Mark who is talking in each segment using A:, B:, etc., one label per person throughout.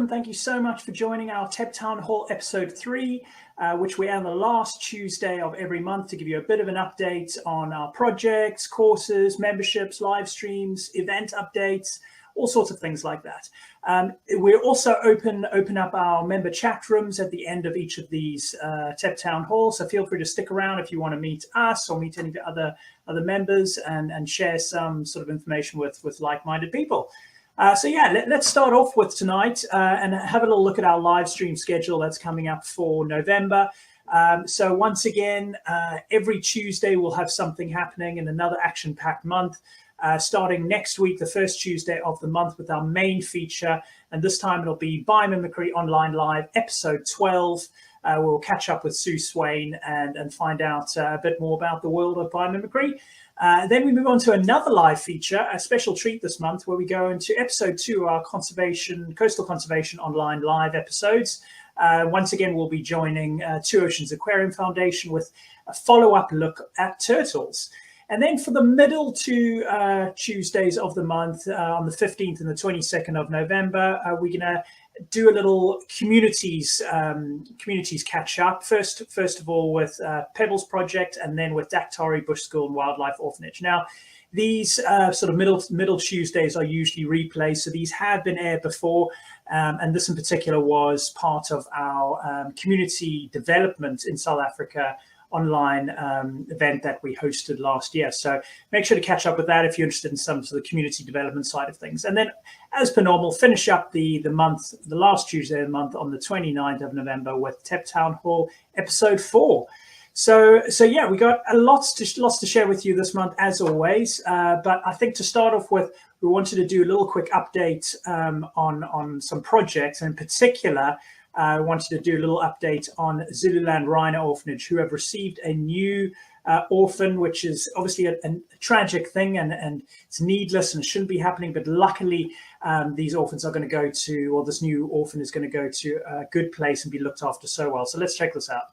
A: welcome. Thank you so much for joining our TEP Town Hall episode 3, which we air the last Tuesday of every month to give you a bit of an update on our projects, courses, memberships, live streams, event updates, all sorts of things like that. We're also open up our member chat rooms at the end of each of these TEP Town Halls, so feel free to stick around if you want to meet us or meet any of the other members and share some sort of information with like-minded people. Let's start off with tonight and have a little look at our live stream schedule that's coming up for November. So once again, every Tuesday we'll have something happening in another action-packed month. Starting next week, the first Tuesday of the month, with our main feature, and this time it'll be Biomimicry Online Live, episode 12. We'll catch up with Sue Swain and find out a bit more about the world of biomimicry. Then we move on to another live feature, a special treat this month, where we go into episode 2, our coastal conservation online live episodes. Once again, we'll be joining Two Oceans Aquarium Foundation with a follow-up look at turtles. And then for the middle two Tuesdays of the month, on the 15th and the 22nd of November, we're going to do a little communities catch up. First of all with Pebbles Project, and then with Daktari Bush School and Wildlife Orphanage. Now, these sort of middle Tuesdays are usually replays, so these have been aired before, and this in particular was part of our community development in South Africa online event that we hosted last year. So make sure to catch up with that if you're interested in some sort of community development side of things. And then, as per normal, finish up the last Tuesday of the month on the 29th of November with TEP Town Hall episode 4. So yeah, we got lots to share with you this month, as always. But I think to start off with, we wanted to do a little quick update on some projects. And in particular, I wanted to do a little update on Zululand Rhino Orphanage, who have received a new orphan, which is obviously a tragic thing, and it's needless and shouldn't be happening. But luckily, these orphans are going to go to, or this new orphan is going to go to a good place and be looked after so well. So let's check this out.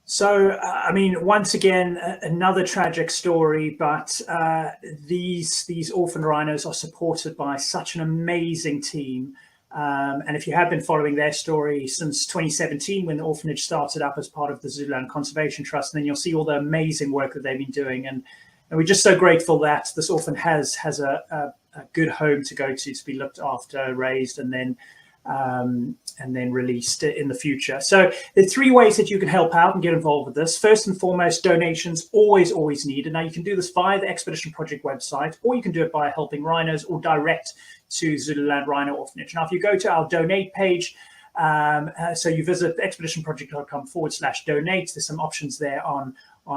A: So, I mean, once again, another tragic story, but these orphan rhinos are supported by such an amazing team. And if you have been following their story since 2017, when the orphanage started up as part of the Zululand Conservation Trust, then you'll see all the amazing work that they've been doing. And we're just so grateful that this orphan has a good home to go to be looked after, raised, and then released in the future. So there are 3 ways that you can help out and get involved with this. First and foremost, donations always needed. Now, you can do this via the Expedition Project website, or you can do it by Helping Rhinos, or direct to Zululand Rhino Orphanage. Now, if you go to our donate page, so you visit expeditionproject.com/donate, there's some options there on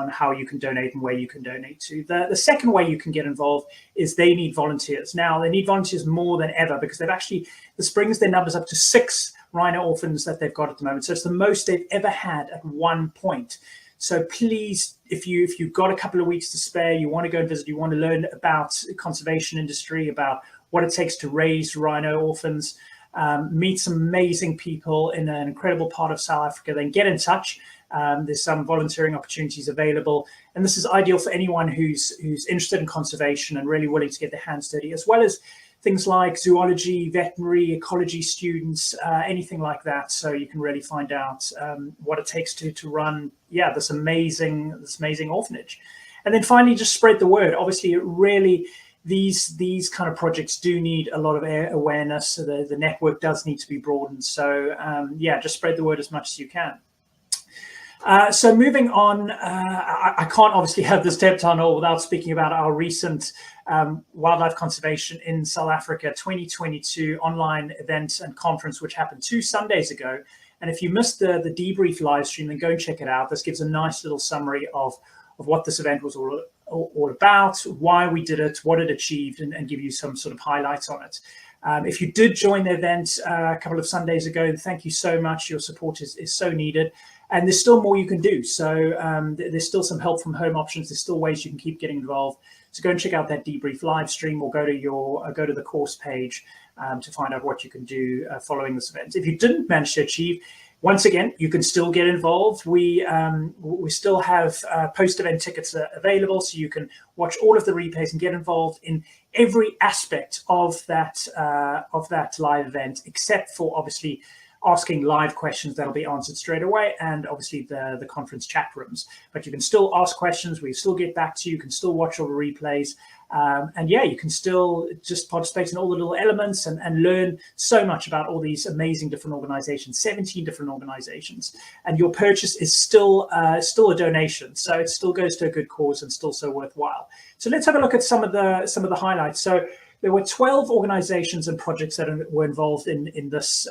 A: how you can donate and where you can donate to. The second way you can get involved is they need volunteers. Now, they need volunteers more than ever, because this brings their numbers up to 6 rhino orphans that they've got at the moment. So it's the most they've ever had at one point. So please, if you've got a couple of weeks to spare, you want to go and visit, you want to learn about the conservation industry, about what it takes to raise rhino orphans, meet some amazing people in an incredible part of South Africa, then get in touch. There's some volunteering opportunities available, and this is ideal for anyone who's interested in conservation and really willing to get their hands dirty, as well as things like zoology, veterinary, ecology students, anything like that. So you can really find out what it takes to run, this amazing orphanage. And then finally, just spread the word. Obviously, these kind of projects do need a lot of awareness. So the network does need to be broadened. So just spread the word as much as you can. So moving on, I can't obviously have this TEP Town Hall without speaking about our recent Wildlife Conservation in South Africa 2022 online event and conference, which happened 2 Sundays ago. And if you missed the debrief live stream, then go and check it out. This gives a nice little summary of what this event was all about, why we did it, what it achieved, and give you some sort of highlights on it. If you did join the event a couple of Sundays ago, thank you so much. Your support is so needed. And there's still more you can do. So there's still some help from home options. There's still ways you can keep getting involved. So go and check out that debrief live stream, or go to the course page to find out what you can do following this event. If you didn't manage to achieve, once again, you can still get involved. We still have post-event tickets available, so you can watch all of the replays and get involved in every aspect of that live event, except for obviously asking live questions that'll be answered straight away, and obviously the conference chat rooms. But you can still ask questions. We still get back to you. You can still watch all the replays. And yeah, you can still just participate in all the little elements and learn so much about all these amazing different organizations, 17 different organizations. And your purchase is still a donation. So it still goes to a good cause and still so worthwhile. So let's have a look at some of the highlights. So there were 12 organizations and projects that were involved in this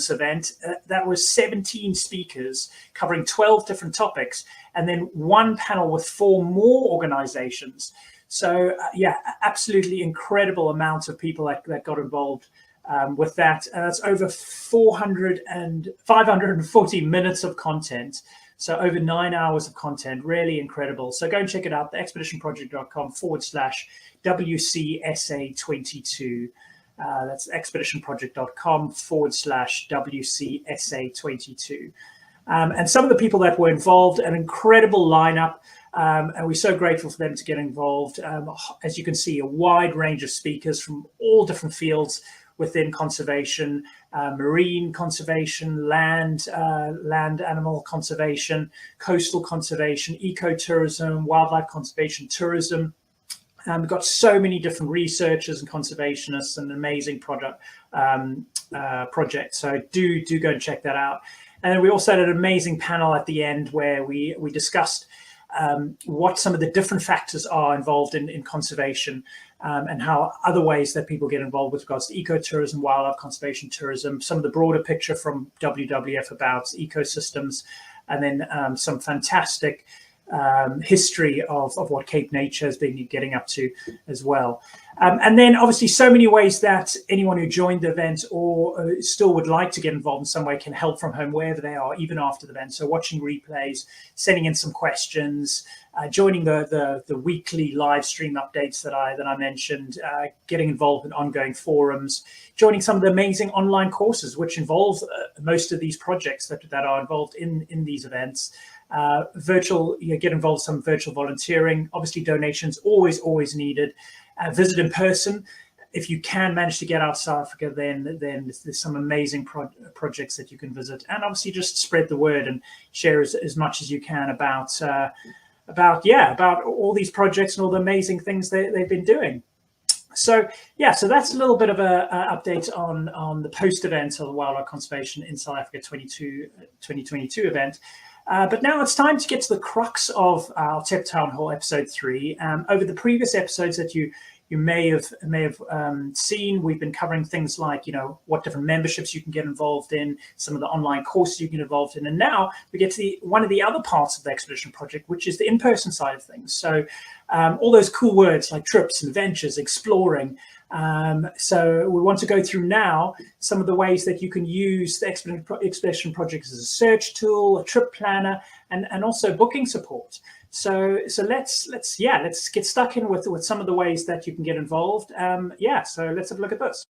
A: event. That was 17 speakers covering 12 different topics, and then one panel with 4 more organizations. So yeah, absolutely incredible amount of people that got involved with that. That's over 540 minutes of content. So over 9 hours of content, really incredible. So go and check it out, theexpeditionproject.com/WCSA22. That's expeditionproject.com/WCSA22. And some of the people that were involved, an incredible lineup. And we're so grateful for them to get involved. As you can see, a wide range of speakers from all different fields within conservation, marine conservation, land animal conservation, coastal conservation, ecotourism, wildlife conservation, tourism. We've got so many different researchers and conservationists, and an amazing project. So do go and check that out. And we also had an amazing panel at the end where we discussed what some of the different factors are involved in conservation, and how other ways that people get involved with regards to ecotourism, wildlife conservation, tourism, some of the broader picture from WWF about ecosystems, and then some fantastic history of what Cape Nature has been getting up to as well. And then obviously so many ways that anyone who joined the event or still would like to get involved in some way can help from home wherever they are, even after the event. So watching replays, sending in some questions, joining the weekly live stream updates that I mentioned, getting involved in ongoing forums, joining some of the amazing online courses which involve most of these projects that are involved in these events. Virtual, get involved in some virtual volunteering. Obviously donations always needed. Visit in person. If you can manage to get out of South Africa, then there's some amazing projects that you can visit, and obviously just spread the word and share as much as you can about all these projects and all the amazing things they've been doing. So yeah, so that's a little bit of a update on the post-event of the Wildlife Conservation in South Africa 2022 event. But now it's time to get to the crux of our TEP Town Hall episode 3. Over the previous episodes that you may have seen, we've been covering things like, what different memberships you can get involved in, some of the online courses you can get involved in. And now we get to one of the other parts of the Expedition Project, which is the in-person side of things. So all those cool words like trips and ventures, exploring. So we want to go through now some of the ways that you can use the Expedition Project as a search tool, a trip planner, and also booking support. So let's get stuck in with some of the ways that you can get involved. So let's have a look at this.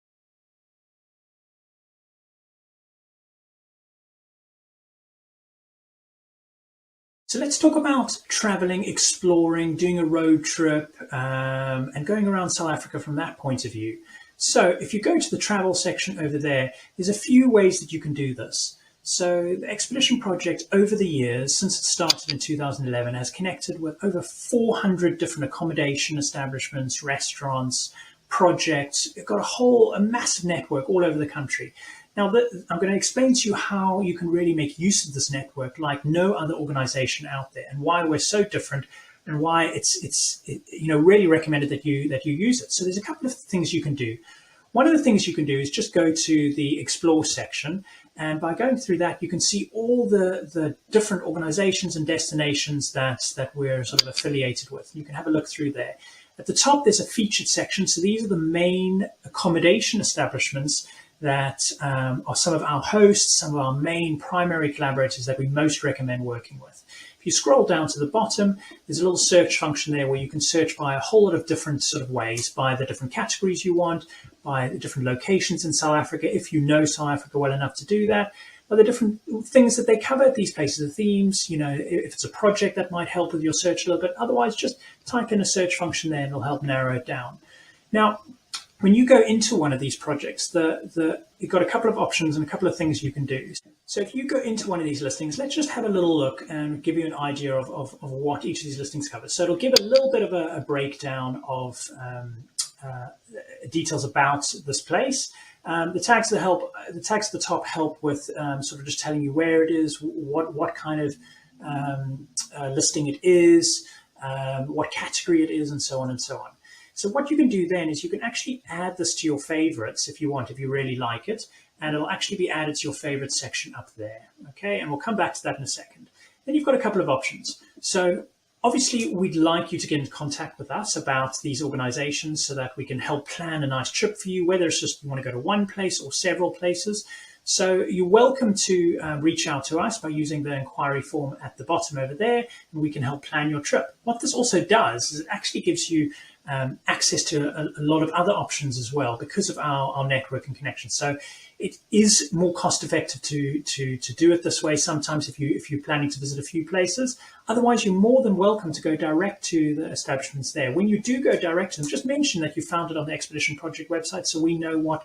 A: So let's talk about traveling, exploring, doing a road trip, and going around South Africa from that point of view. So if you go to the travel section over there, there's a few ways that you can do this. So the Expedition Project over the years, since it started in 2011, has connected with over 400 different accommodation establishments, restaurants, projects. We've got a massive network all over the country. Now, I'm going to explain to you how you can really make use of this network like no other organization out there, and why we're so different, and why it's really recommended that you use it. So there's a couple of things you can do. One of the things you can do is just go to the Explore section, and by going through that, you can see all the different organizations and destinations that we're sort of affiliated with. You can have a look through there. At the top, there's a featured section. So these are the main accommodation establishments that are some of our hosts, some of our main primary collaborators that we most recommend working with. If you scroll down to the bottom, there's a little search function there where you can search by a whole lot of different sort of ways, by the different categories you want, by the different locations in South Africa, if you know South Africa well enough to do that, by the different things that they cover at these places, the themes, you know, if it's a project that might help with your search a little bit. Otherwise, just type in a search function there and it'll help narrow it down. Now, when you go into one of these projects, you've got a couple of options and a couple of things you can do. So if you go into one of these listings, let's just have a little look and give you an idea of what each of these listings covers. So it'll give a little bit of a breakdown of details about this place. The tags at the top help with sort of just telling you where it is, what kind of listing it is, what category it is, and so on and so on. So what you can do then is you can actually add this to your favorites if you want, if you really like it, and it'll actually be added to your favorite section up there. Okay, and we'll come back to that in a second. Then you've got a couple of options. So obviously, we'd like you to get in contact with us about these organizations so that we can help plan a nice trip for you, whether it's just you want to go to one place or several places. So you're welcome to reach out to us by using the inquiry form at the bottom over there, and we can help plan your trip. What this also does is it actually gives you access to a lot of other options as well because of our network and connection. So it is more cost effective to do it this way sometimes if you're planning to visit a few places. Otherwise, you're more than welcome to go direct to the establishments there. When you do go direct to them, just mention that you found it on the Expedition Project website so we know what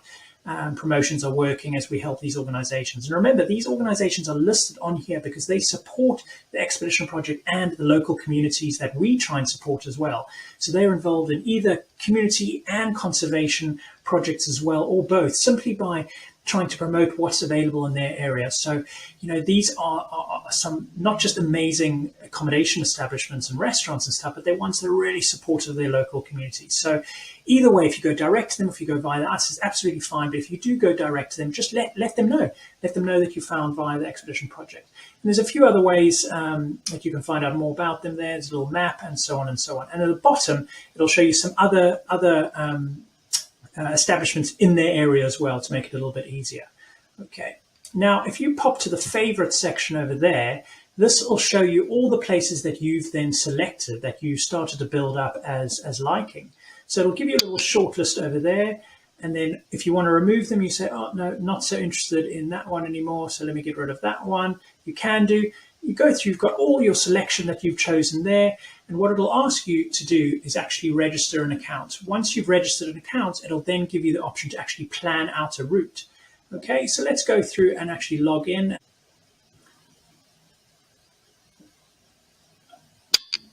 A: promotions are working as we help these organizations. And remember, these organizations are listed on here because they support the Expedition Project and the local communities that we try and support as well. So they're involved in either community and conservation projects as well, or both, simply by trying to promote what's available in their area. So, you know, these are some not just amazing accommodation establishments and restaurants and stuff, but they're ones that are really supportive of their local communities. So either way, if you go direct to them, if you go via us, it's absolutely fine. But if you do go direct to them, just let them know. Let them know that you found via the Expedition Project. And there's a few other ways that you can find out more about them there. There's a little map and so on and so on. And at the bottom, it'll show you some other establishments in their area as well to make it a little bit easier. Okay, now if you pop to the favorite section over there, this will show you all the places that you've then selected that you started to build up as liking. So it'll give you a little short list over there, and then if you want to remove them, you say, oh no, not so interested in that one anymore, so let me get rid of that one. You can do. You go through, you've got all your selection that you've chosen there, and what it'll ask you to do is actually register an account. Once you've registered an account, it'll then give you the option to actually plan out a route. Okay, so let's go through and actually log in.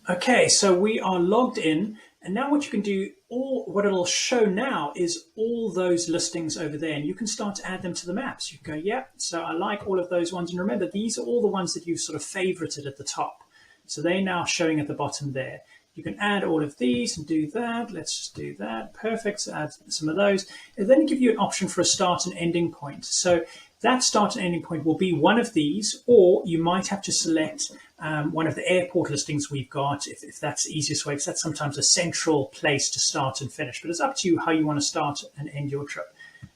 A: Okay, so we are logged in, and now what you can do, what it'll show now is all those listings over there, and you can start to add them to the maps. You can go, yeah, so I like all of those ones, and remember, these are all the ones that you've sort of favorited at the top. So they're now showing at the bottom there. You can add all of these and do that. Let's just do that. Perfect. So add some of those. And then give you an option for a start and ending point. So that start and ending point will be one of these, or you might have to select one of the airport listings we've got, if that's the easiest way, because that's sometimes a central place to start and finish. But it's up to you how you want to start and end your trip.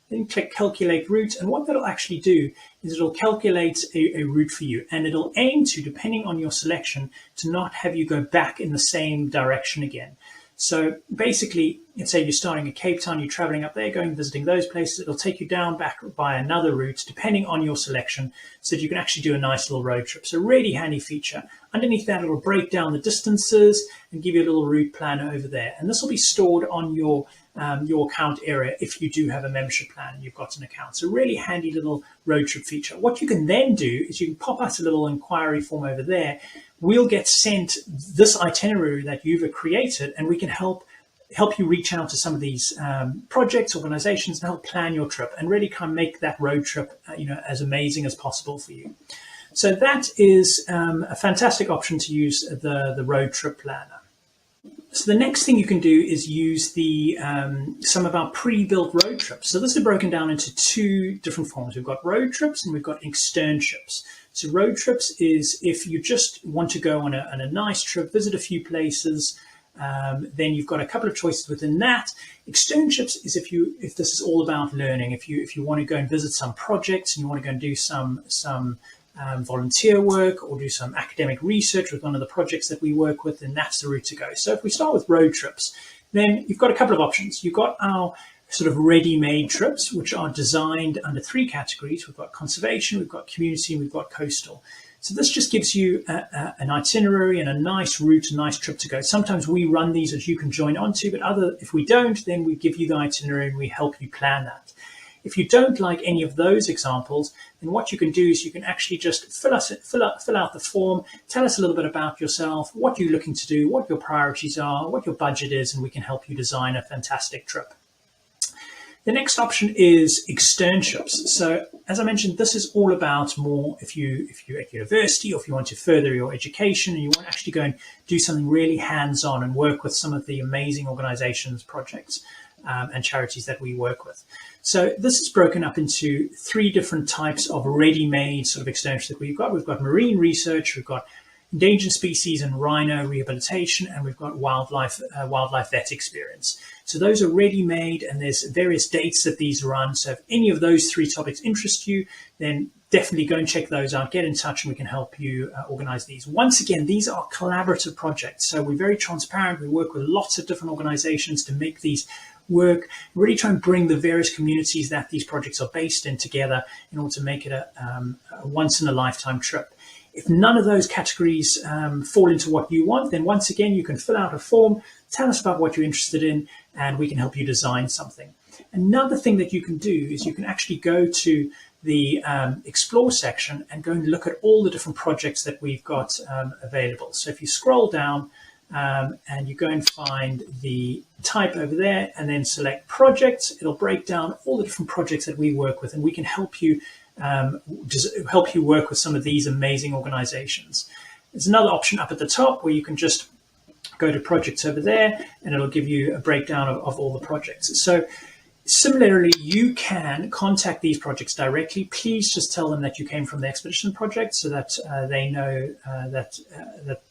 A: Then click calculate route, and what that'll actually do is it'll calculate a route for you, and it'll aim to, depending on your selection, to not have you go back in the same direction again. So basically, let's say you're starting at Cape Town, you're traveling up there, visiting those places, it'll take you down back by another route, depending on your selection, so that you can actually do a nice little road trip. So really handy feature. Underneath that, it'll break down the distances and give you a little route planner over there. And this will be stored on your account area if you do have a membership plan and you've got an account. So really handy little road trip feature. What you can then do is you can pop out a little inquiry form over there. We'll get sent this itinerary that you've created, and we can help you reach out to some of these projects, organizations, and help plan your trip and really kind of make that road trip as amazing as possible for you. So that is a fantastic option to use the road trip planner. So the next thing you can do is use some of our pre-built road trips. So this is broken down into two different forms. We've got road trips and we've got externships. So road trips is if you just want to go on a nice trip, visit a few places, then you've got a couple of choices within that. Externships is if this is all about learning. If you want to go and visit some projects and you want to go and do some volunteer work or do some academic research with one of the projects that we work with, then that's the route to go. So if we start with road trips, then you've got a couple of options. You've got our sort of ready-made trips, which are designed under 3 categories. We've got conservation, we've got community, and we've got coastal. So this just gives you an itinerary and a nice route, a nice trip to go. Sometimes we run these as you can join onto, but if we don't, then we give you the itinerary and we help you plan that. If you don't like any of those examples, then what you can do is you can actually just fill out the form, tell us a little bit about yourself, what you're looking to do, what your priorities are, what your budget is, and we can help you design a fantastic trip. The next option is externships. So as I mentioned, this is all about more if you're at university or if you want to further your education and you want to actually go and do something really hands-on and work with some of the amazing organizations, projects, and charities that we work with. So this is broken up into 3 different types of ready-made sort of externships that we've got. We've got marine research, we've got endangered species and rhino rehabilitation, and we've got wildlife vet experience. So those are ready-made, and there's various dates that these run. So if any of those 3 topics interest you, then definitely go and check those out. Get in touch and we can help you organize these. Once again, these are collaborative projects. So we're very transparent. We work with lots of different organizations to make these work, really try and bring the various communities that these projects are based in together in order to make it a once-in-a-lifetime trip. If none of those categories fall into what you want, then once again, you can fill out a form, tell us about what you're interested in, and we can help you design something. Another thing that you can do is you can actually go to the Explore section and go and look at all the different projects that we've got available. So if you scroll down and you go and find the type over there and then select projects, it'll break down all the different projects that we work with, and we can help you work with some of these amazing organizations. There's another option up at the top where you can just go to projects over there and it'll give you a breakdown of all the projects. So similarly, you can contact these projects directly. Please just tell them that you came from the expedition project so that they know that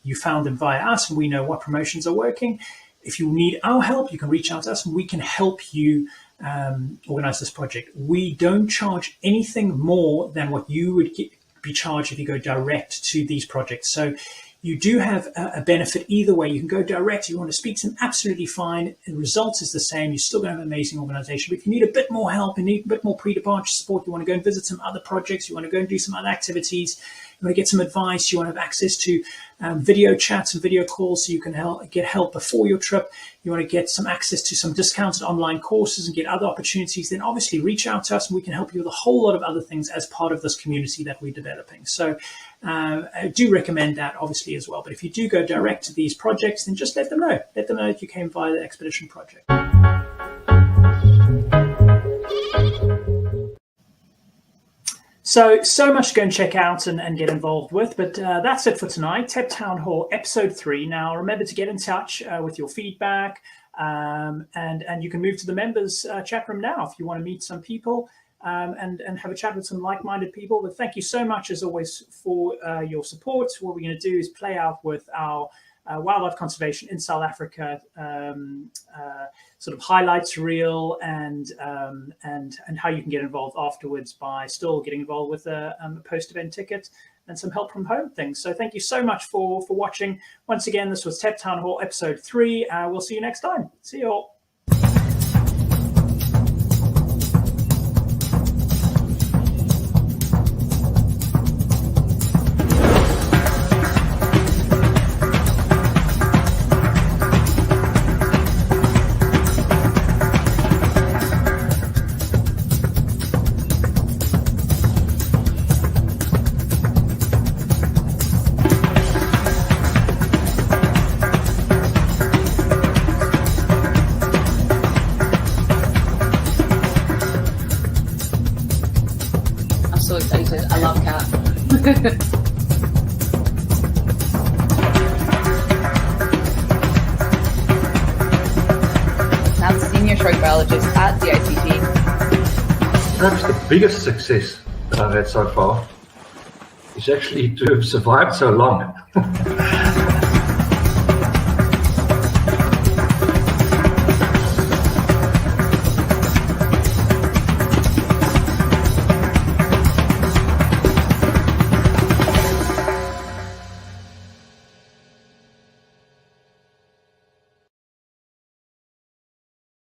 A: you found them via us and we know what promotions are working. If you need our help, you can reach out to us and we can help you organize this project. We don't charge anything more than what you would be charged if you go direct to these projects. So you do have a benefit either way. You can go direct. If you want to speak to them, absolutely fine. The result is the same. You're still going to have an amazing organization. But if you need a bit more help, you need a bit more pre-departure support, you want to go and visit some other projects, you want to go and do some other activities, you want to get some advice, you want to have access to video chats and video calls so you can get help before your trip, you want to get some access to some discounted online courses and get other opportunities, then obviously reach out to us and we can help you with a whole lot of other things as part of this community that we're developing. So I do recommend that obviously as well. But if you do go direct to these projects, then just let them know. Let them know that you came via the expedition project. So much to go and check out and get involved with. But that's it for tonight. TEP Town Hall, episode 3. Now, remember to get in touch with your feedback. And you can move to the members chat room now if you want to meet some people and have a chat with some like-minded people. But thank you so much, as always, for your support. What we're going to do is play out with our wildlife conservation in South Africa sort of highlights reel and how you can get involved afterwards by still getting involved with a post-event ticket and some help from home things. So thank you so much for watching. Once again, this was TEP Town Hall episode 3. We'll see you next time. See you all.
B: So excited. I love cats. Now senior shark biologist at the ICT.
C: Perhaps the biggest success that I've had so far is actually to have survived so long.